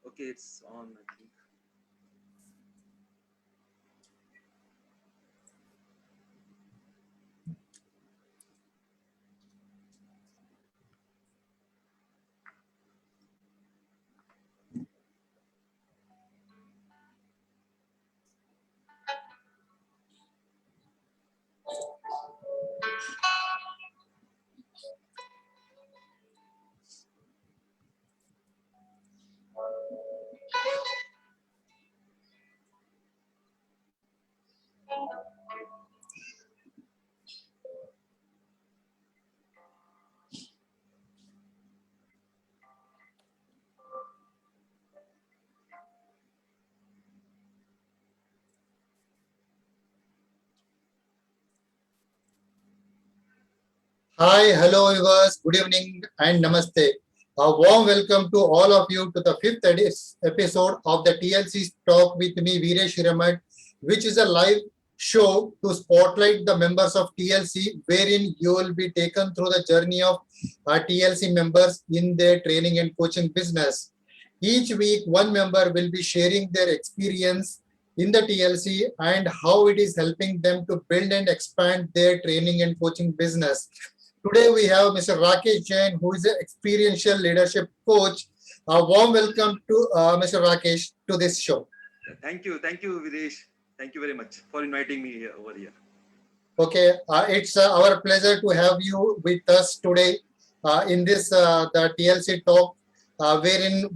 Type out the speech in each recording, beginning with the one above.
Okay, it's on, I think. Hi, hello viewers, good evening and namaste. A warm welcome to all of you to the fifth episode of the TLC Talk with me, Veeresh Hiramat, which is a live show to spotlight the members of TLC, wherein you will be taken through the journey of TLC members in their training and coaching business. Each week, one member will be sharing their experience in the TLC and how it is helping them to build and expand their training and coaching business. Today we have Mr. Rakesh Jain, who is an experiential leadership coach. A warm welcome to Mr. Rakesh to this show. Thank you, Videsh. Thank you very much for inviting me here, over here. Okay, it's our pleasure to have you with us today in this the TLC talk, wherein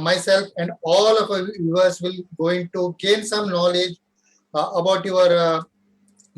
myself and all of our viewers will going to gain some knowledge about your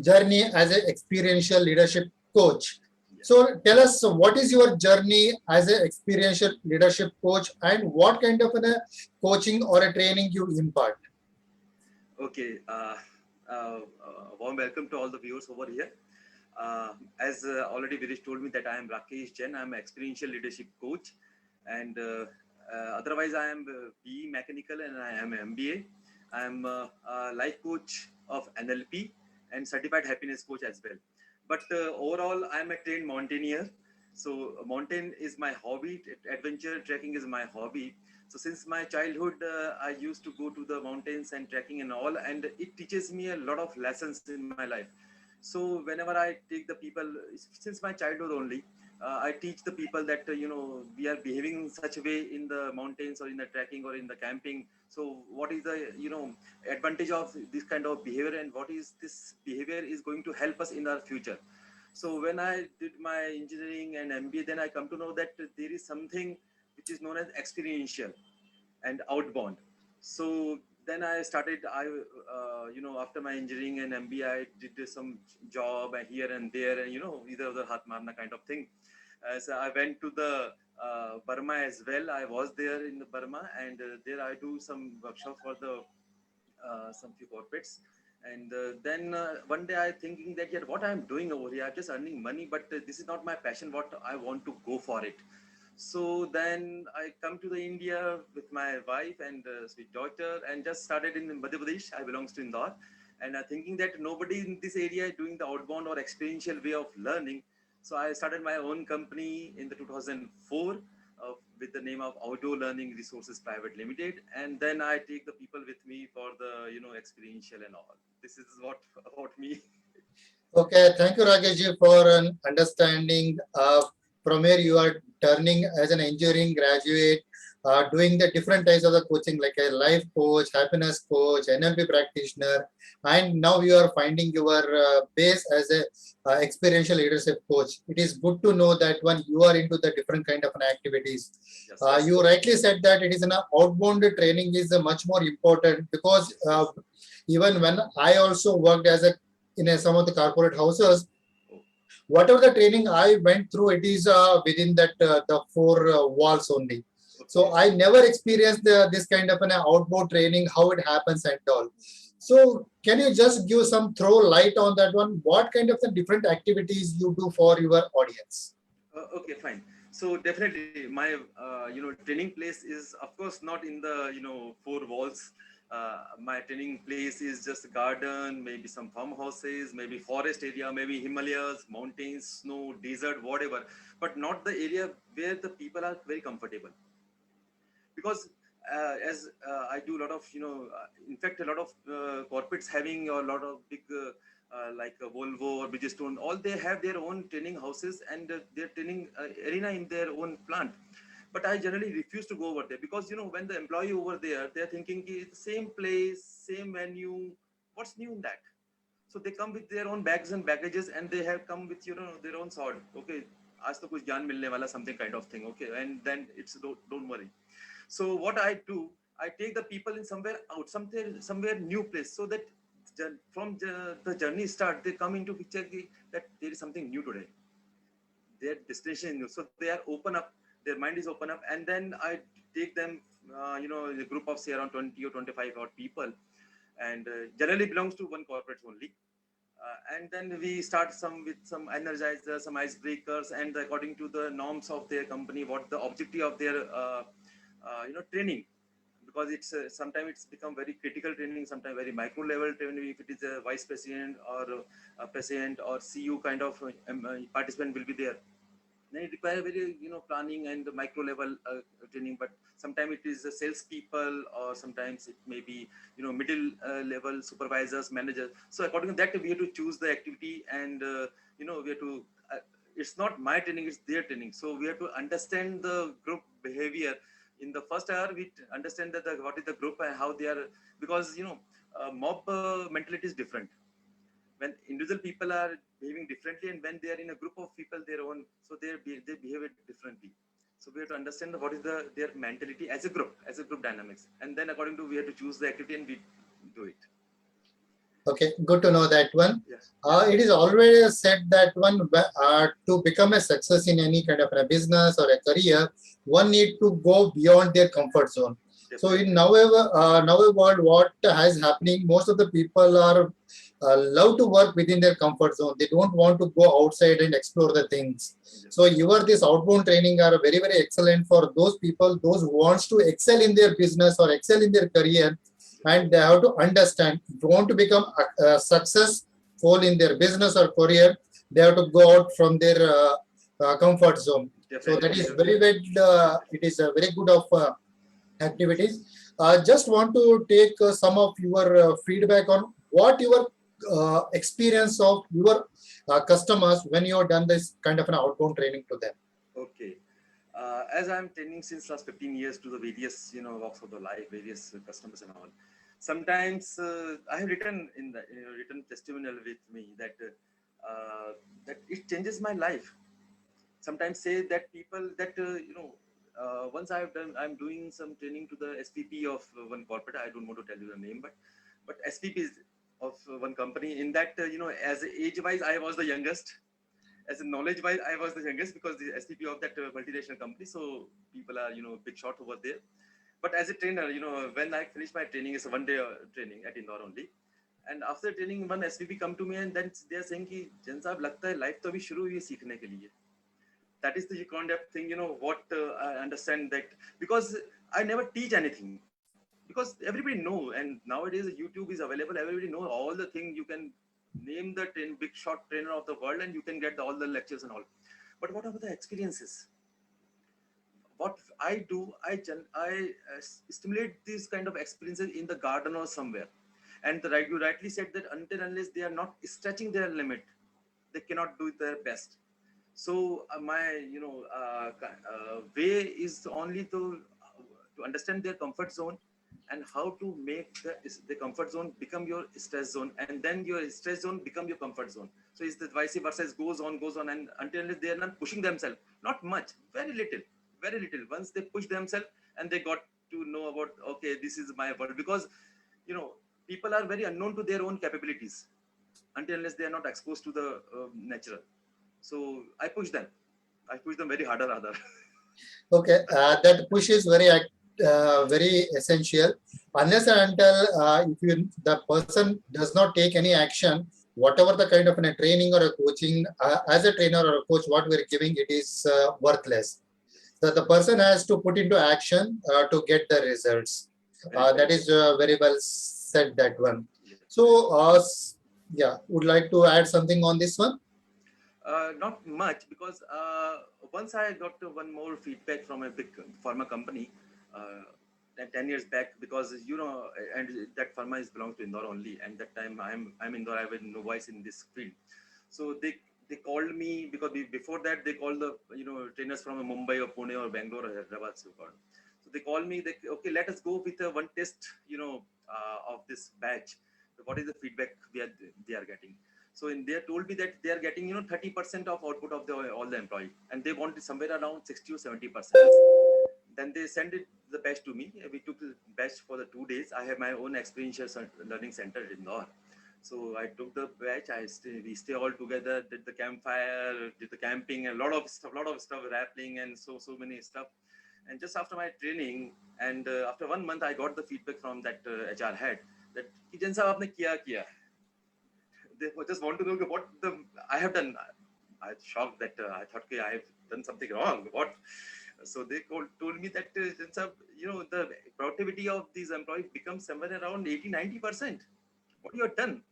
journey as an experiential leadership coach. Yes. So tell us what is your journey as an experiential leadership coach and what kind of a coaching or a training you impart? Okay. Warm welcome to all the viewers over here. As already Videsh told me that I am Rakesh Jain. I am an experiential leadership coach, and otherwise I am BE Mechanical and I am MBA. I am a life coach of NLP and certified happiness coach as well. But overall, I am a trained mountaineer. So mountain is my hobby. Adventure trekking is my hobby. So since my childhood, I used to go to the mountains and trekking and all, and it teaches me a lot of lessons in my life. So whenever I take the people, since my childhood only, I teach the people that we are behaving in such a way in the mountains or in the trekking or in the camping. So what is the advantage of this kind of behavior, and what is this behavior is going to help us in our future. So when I did my engineering and MBA, then I come to know that there is something which is known as experiential and outbound. So then I started. After my engineering and MBA, I did some job here and there, and either of the hath marna kind of thing. So I went to the Burma as well. I was there in the Burma, and there I do some workshop for the some few corporates. And then one day I thinking that, yeah, what I'm doing over here, I'm just earning money, but this is not my passion. What I want to go for it. So then I come to the India with my wife and sweet daughter, and just started in Madhya Pradesh. I belongs to Indore, and thinking that nobody in this area is doing the outbound or experiential way of learning. So I started my own company in the 2004 with the name of Outdoor Learning Resources Private Limited, and then I take the people with me for the experiential and all. This is what about me. Okay, thank you, Rakesh, for an understanding from where you are turning as an engineering graduate, doing the different types of the coaching like a life coach, happiness coach, NLP practitioner, and now you are finding your base as a experiential leadership coach. It is good to know that when you are into the different kind of an activities. Yes, yes, You rightly said that it is an outbound training is much more important because yes, yes. even when I also worked as a in some of the corporate houses, Oh, whatever the training I went through, it is within that the four walls only. So okay. I never experienced this kind of an outbound training, how it happens and all. So can you just give some throw light on that one? What kind of the different activities you do for your audience? Okay, fine. So definitely, my training place is of course not in the four walls. My training place is just garden, maybe some farmhouses, maybe forest area, maybe Himalayas, mountains, snow, desert, whatever. But not the area where the people are very comfortable, because as I do a lot of, in fact, a lot of corporates having a lot of big, like Volvo or Bridgestone, all they have their own training houses and their training arena in their own plant. But I generally refuse to go over there because, when the employee over there, they're thinking it's the same place, same venue, what's new in that? So they come with their own bags and baggages, and they have come with, their own sword. Okay, आज तो कुछ ज्ञान मिलने वाला, something kind of thing. Okay, and then it's don't worry. So what I do, I take the people in somewhere out, somewhere new place, so that from the journey start, they come into picture that there is something new today. Their destination is new, so they are open up. Their mind is open up, and then I take them, in a group of say around 20 or 25 odd people, and generally belongs to one corporate only. And then we start with some energizers, some icebreakers, and according to the norms of their company, what the objective of their training, because it's sometimes it's become very critical training, sometimes very micro level training. If it is a vice president or a president or CU kind of participant will be there, then it requires very planning and micro level training. But sometimes it is the sales people, or sometimes it may be middle level supervisors, managers. So according to that, we have to choose the activity, and we have to it's not my training, it's their training. So we have to understand the group behavior. In the first hour, we understand that what is the group and how they are, because mob mentality is different. When individual people are behaving differently, and when they are in a group of people their own, so they behave it differently. So we have to understand what is their mentality as a group dynamics, and then according to we have to choose the activity and we do it. Okay, good to know that one. Yes. It is always said that to become a success in any kind of a business or a career, one need to go beyond their comfort zone. So in now world, what has happening, most of the people are love to work within their comfort zone. They don't want to go outside and explore the things. So this outbound training are very, very excellent for those people, those who wants to excel in their business or excel in their career. And they have to understand, if you want to become successful in their business or career, they have to go out from their comfort zone. Definitely. So that is very good. It is a very good of activities. Just want to take some of your feedback on what your experience of your customers when you have done this kind of an outbound training to them. Okay. As I'm training since last 15 years to the various, walks of the life, various customers and all. Sometimes I have written in the written testimonial with me that that it changes my life. Sometimes say that people that once I'm doing some training to the SVP of one corporate. I don't want to tell you the name, but SVP of one company. In that, as age wise, I was the youngest. As a knowledge wise, I was the youngest because the SVP of that multinational company. So people are big shot over there. But as a trainer, when I finished my training, it's a 1 day training at Indore only. And after training, one SVP come to me and then they are saying कि जन साहब लगता है life तो अभी शुरू हुई है सीखने के लिए. That is the kind of thing, what I understand that, because I never teach anything, because everybody know, and nowadays YouTube is available. Everybody know all the things. You can name the big shot trainer of the world and you can get all the lectures and all. But what about the experiences? What I do, I stimulate these kind of experiences in the garden or somewhere. And you rightly said that until unless they are not stretching their limit, they cannot do their best. So my way is only to understand their comfort zone and how to make the comfort zone become your stress zone, and then your stress zone become your comfort zone. So it's the vice versa, goes on, and until they are not pushing themselves, not much, very little. Once they push themselves and they got to know about, okay, this is my world, because people are very unknown to their own capabilities until unless they are not exposed to the natural. So I push them very harder rather. Okay, that push is very essential. Unless and until the person does not take any action, whatever the kind of a training or a coaching, as a trainer or a coach, what we're giving, it is worthless. So the person has to put into action to get the results. That is very well said, that one. So, yeah, would like to add something on this one? Not much, because once I got one more feedback from a big pharma company. 10 years back, because and that firm is belongs to Indore only, and that time I'm Indore. I have no voice in this field. So they called me, because before that they called the trainers from Mumbai or Pune or Bangalore or Hyderabad. So they called me. They, okay, let us go with a one test of this batch. What is the feedback they are getting? So they told me that they are getting 30% of output of all the employee, and they want somewhere around 60 or 70%. Then they sent it the batch to me. We took the batch for the 2 days. I have my own experiential learning center in Indore. So I took the batch. We stay all together, did the campfire, did the camping, and a lot of stuff, rappelling, and so many stuff. And just after my training, and after 1 month, I got the feedback from that HR head that Kijan sahab aapne kiya. They just want to know what I have done. I was shocked that I thought I have done something wrong. What? So they told me that the productivity of these employees becomes somewhere around 80-90%. What you have done?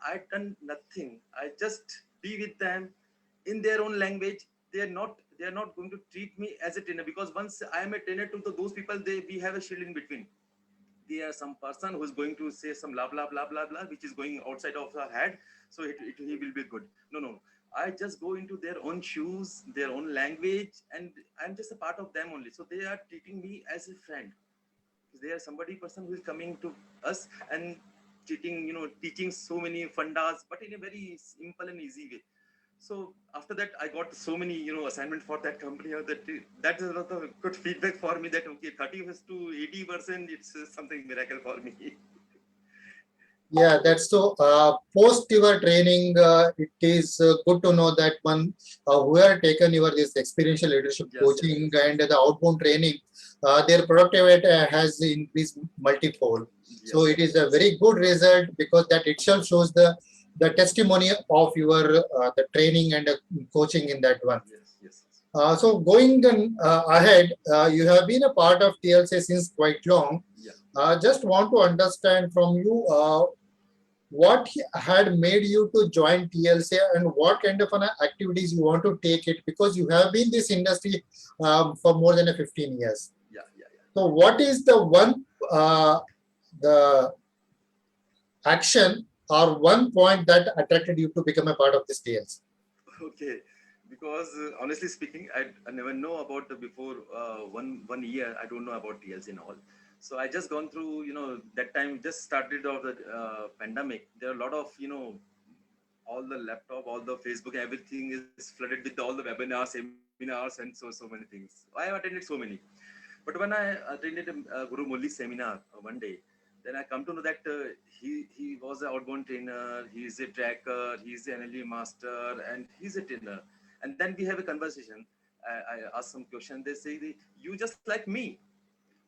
I've done nothing. I just be with them in their own language. They are not going to treat me as a trainer, because once I am a trainer to those people, we have a shield in between. They are some person who's going to say some blah blah blah blah blah, which is going outside of our head. So he will be good. No. I just go into their own shoes, their own language, and I'm just a part of them only. So they are treating me as a friend. They are somebody person who is coming to us and teaching so many fundas, but in a very simple and easy way. So after that, I got so many assignment for that company. That is another good feedback for me, that okay, 30 to 80%, it's something miracle for me. Yeah, that's so. Post your training, it is good to know that one who have taken your this experiential leadership Yes, coaching and the outbound training, their productivity has increased multifold. So Yes. it is a very good result, because that itself shows the testimony of your the training and coaching in that one. Yes. So going ahead, you have been a part of TLC since quite long. Yeah. Just want to understand from you what had made you to join TLC, and what kind of an activities you want to take it, because you have been in this industry for more than 15 years. Yeah. So what is the one the action or one point that attracted you to become a part of this TLC? Okay. Because honestly speaking, I never know about the before 1 year. I don't know about TLC and all. So I just gone through, that time just started of the pandemic. There are a lot of, all the laptop, all the Facebook, everything is flooded with all the webinars, seminars, and so many things. I have attended so many. But when I attended Guru Murli's seminar one day, then I come to know that he was an outbound trainer, he's a tracker, he's an NLP master, and he's a trainer. And then we have a conversation. I ask some question. They say, "You just like me."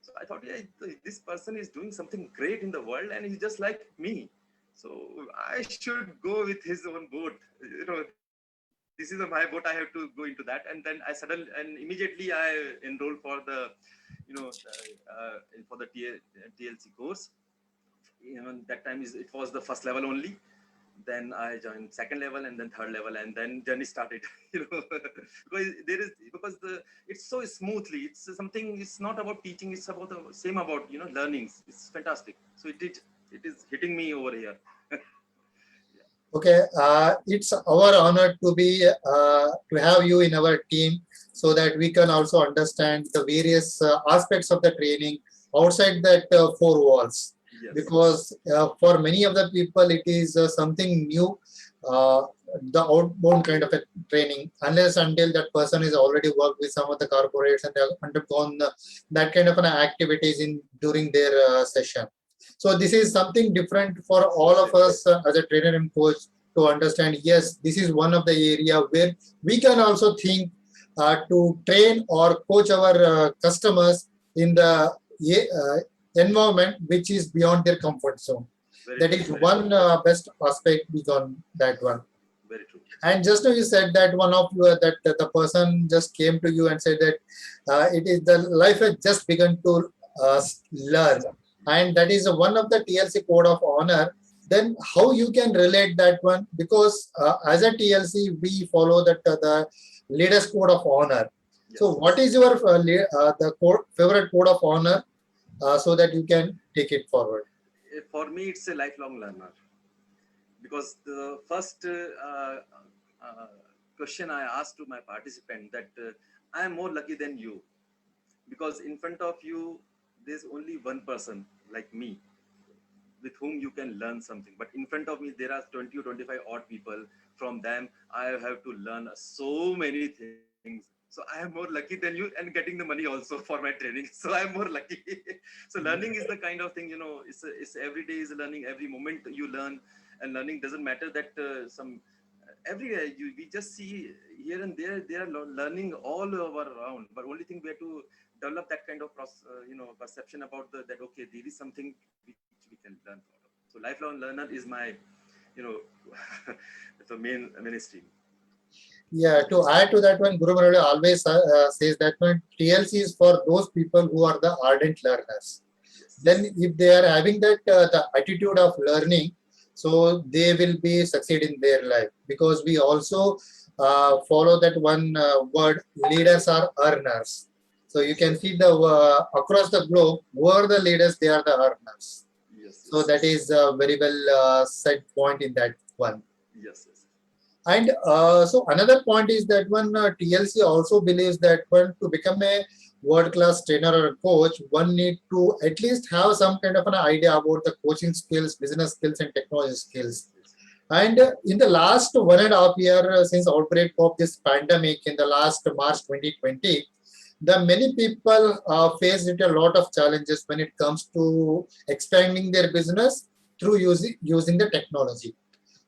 So I thought, yeah, this person is doing something great in the world, and he's just like me. So I should go with his own boat. This is my boat. I have to go into that. And then immediately I enrolled for the, for the TLC course. That time it was the first level only. Then I joined second level, and then third level, and then journey started. Because it's so smoothly. It's something. It's not about teaching. It's about the same about learnings. It's fantastic. So it is hitting me over here. Okay, it's our honor to be to have you in our team, so that we can also understand the various aspects of the training outside that four walls. Yes. Because for many of the people, it is something new, uh, the outbound kind of a training, unless until that person is already worked with some of the corporates and they have undergone that kind of an activities in during their session. So this is something different for all of us as a trainer and coach to understand. Yes, this is one of the area where we can also think to train or coach our customers in the environment which is beyond their comfort zone. That is one best aspect we got that one. Very true. And just now you said that one of you that the person just came to you and said that it is the life has just begun to learn, and that is one of the TLC code of honor. Then how you can relate that one, because as a TLC we follow that the leaders code of honor. So what is your the favorite code of honor so that you can take it forward? For me, it's a lifelong learner, because the first uh, question I asked to my participant that I am more lucky than you, because in front of you there's only one person like me with whom you can learn something, but in front of me there are 20 or 25 odd people. From them I have to learn so many things. So I am more lucky than you, and getting the money also for my training. So I am more lucky. So learning is the kind of thing, it's every day is learning, every moment you learn. And learning doesn't matter that some every day we just see here and there they are learning all over around, but only thing we have to develop that kind of perception about that okay, there is something which we can learn from. So lifelong learner is my you know the mainstream. Yeah, to add to that one, Guru Murali always says that one TLC is for those people who are the ardent learners. Then Yes. if they are having that the attitude of learning, so they will be succeed in their life, because we also follow that one word, leaders are earners. So you can see the across the globe, who are the leaders, they are the earners. Yes, So yes, that yes. is very well said point in that one. Yes, yes. And so another point is that one TLC also believes that one to become a world-class trainer or a coach, one need to at least have some kind of an idea about the coaching skills, business skills, and technology skills. Yes. And in the last 1.5 year since outbreak of this pandemic in the last March 2020, the many people faced a lot of challenges when it comes to expanding their business through using the technology.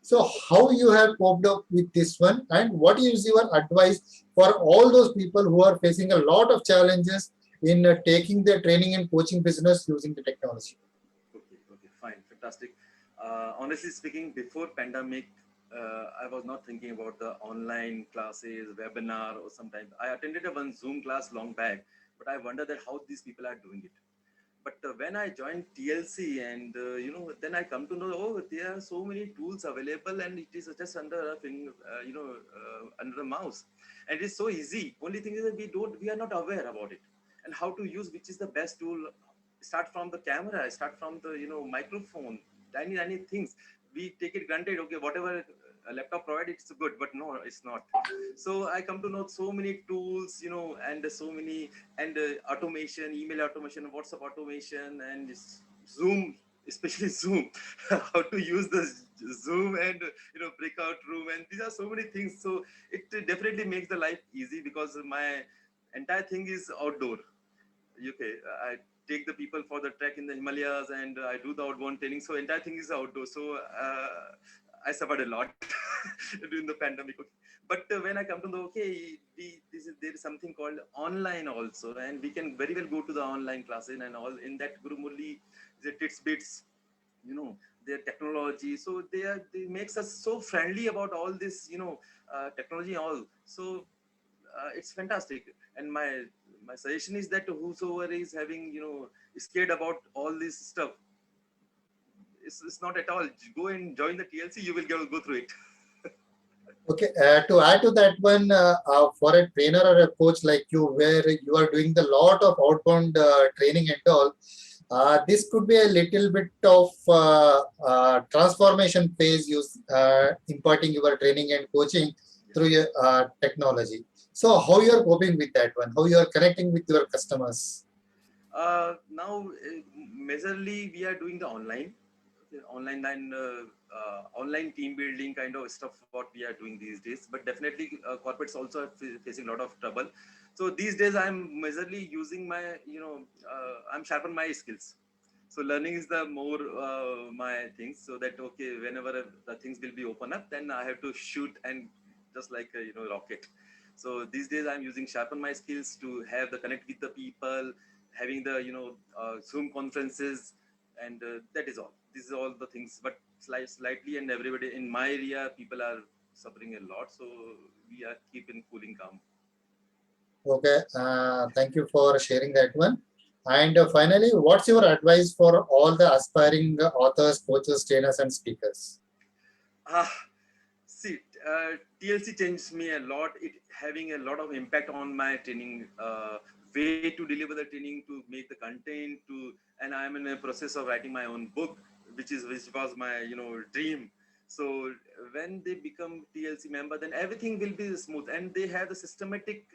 So how you have coped up with this one, and what is your advice for all those people who are facing a lot of challenges in taking their training and coaching business using the technology? Okay, okay, fine, fantastic. Honestly speaking, before pandemic, I was not thinking about the online classes, webinar, or sometimes I attended a one Zoom class long back, but I wonder that how these people are doing it. But when I joined TLC, and then I come to know, oh, there are so many tools available, and it is just under a finger, under a mouse, and it's so easy. Only thing is that we are not aware about it, and how to use which is the best tool. Start from the camera, start from the microphone, tiny things. We take it granted. Okay, whatever a laptop provides, it's good, but no, it's not. So I come to know so many tools, and so many, and automation, email automation, WhatsApp automation, and Zoom, especially Zoom, how to use the Zoom, and breakout room, and these are so many things. So it definitely makes the life easy, because my entire thing is outdoor. Okay, I take the people for the trek in the Himalayas, and I do the outbound training. So entire thing is outdoor. So I suffered a lot during the pandemic. Okay. But when I come to know, okay, there is something called online also, and we can very well go to the online classes and all. In that Guru Murli, the tits bits, their technology. So they makes us so friendly about all this, technology and all. So it's fantastic. And my suggestion is that whosoever is having scared about all this stuff, it's not at all. Go and join the TLC, you will go through it. Okay, to add to that one, for a trainer or a coach like you, where you are doing the lot of outbound training and all, this could be a little bit of transformation phase, use imparting your training and coaching through your technology. So how you are coping with that one? How you are connecting with your customers? Now, majorly we are doing the online and online team building kind of stuff what we are doing these days. But definitely corporates also are facing a lot of trouble. So these days I'm majorly using my I'm sharpen my skills. So learning is the more my things, so that okay, whenever the things will be open up, then I have to shoot, and just like a rocket. So these days I'm using sharpen my skills to have the connect with the people, having the Zoom conferences, and that is all. This is all the things, but slightly, and everybody in my area, people are suffering a lot. So we are keeping cooling calm. Okay, thank you for sharing that one. And finally, what's your advice for all the aspiring authors, coaches, trainers, and speakers? Ah, see, TLC changed me a lot. It having a lot of impact on my training. way to deliver the training, to make the content, to, and I'm in a process of writing my own book, which was my dream. So when they become TLC member, then everything will be smooth, and they have the systematic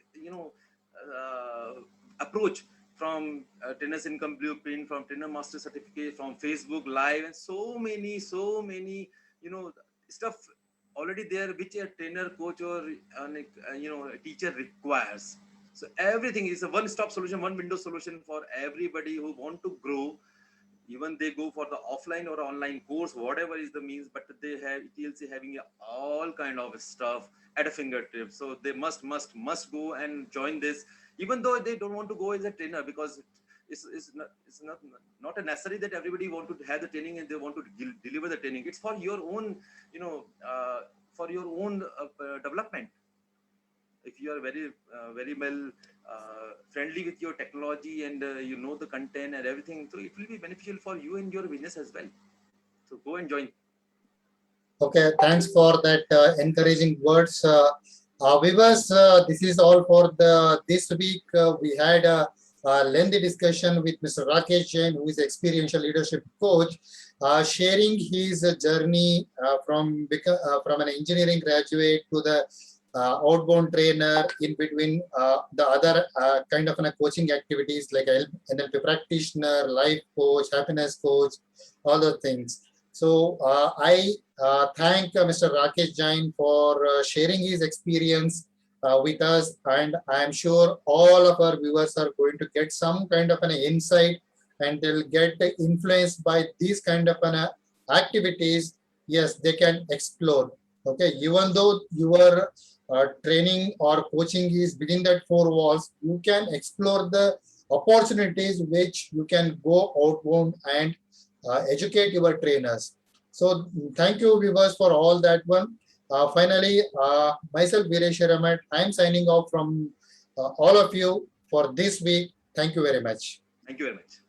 approach from trainers income blueprint, from trainer master certificate, from Facebook live, and so many stuff already there which a trainer, coach, or a teacher requires. So everything is a one-stop solution, one window solution for everybody who want to grow. Even they go for the offline or online course, whatever is the means, but they have TLC having all kind of stuff at a fingertip. So they must go and join this, even though they don't want to go as a trainer, because it's not a necessary that everybody want to have the training and they want to deliver the training. It's for your own, for your own development. If you are very well friendly with your technology, and you know the content and everything, so it will be beneficial for you and your business as well. So go and join. Okay, thanks for that encouraging words. Viewers, this is all for this week. We had a lengthy discussion with Mr. Rakesh Jain, who is experiential leadership coach, sharing his journey from an engineering graduate to the outbound trainer, in between the other kind of coaching activities like NLP practitioner, life coach, happiness coach, all the things. So I thank Mr. Rakesh Jain for sharing his experience with us, and I am sure all of our viewers are going to get some kind of an insight, and they'll get influenced by these kind of activities. Yes, they can explore. Okay, even though your training or coaching is within that four walls, you can explore the opportunities which you can go outbound and educate your trainers. So thank you, viewers, for all that one. Finally, myself, Viresh Ramat, I am signing off from all of you for this week. Thank you very much. Thank you very much.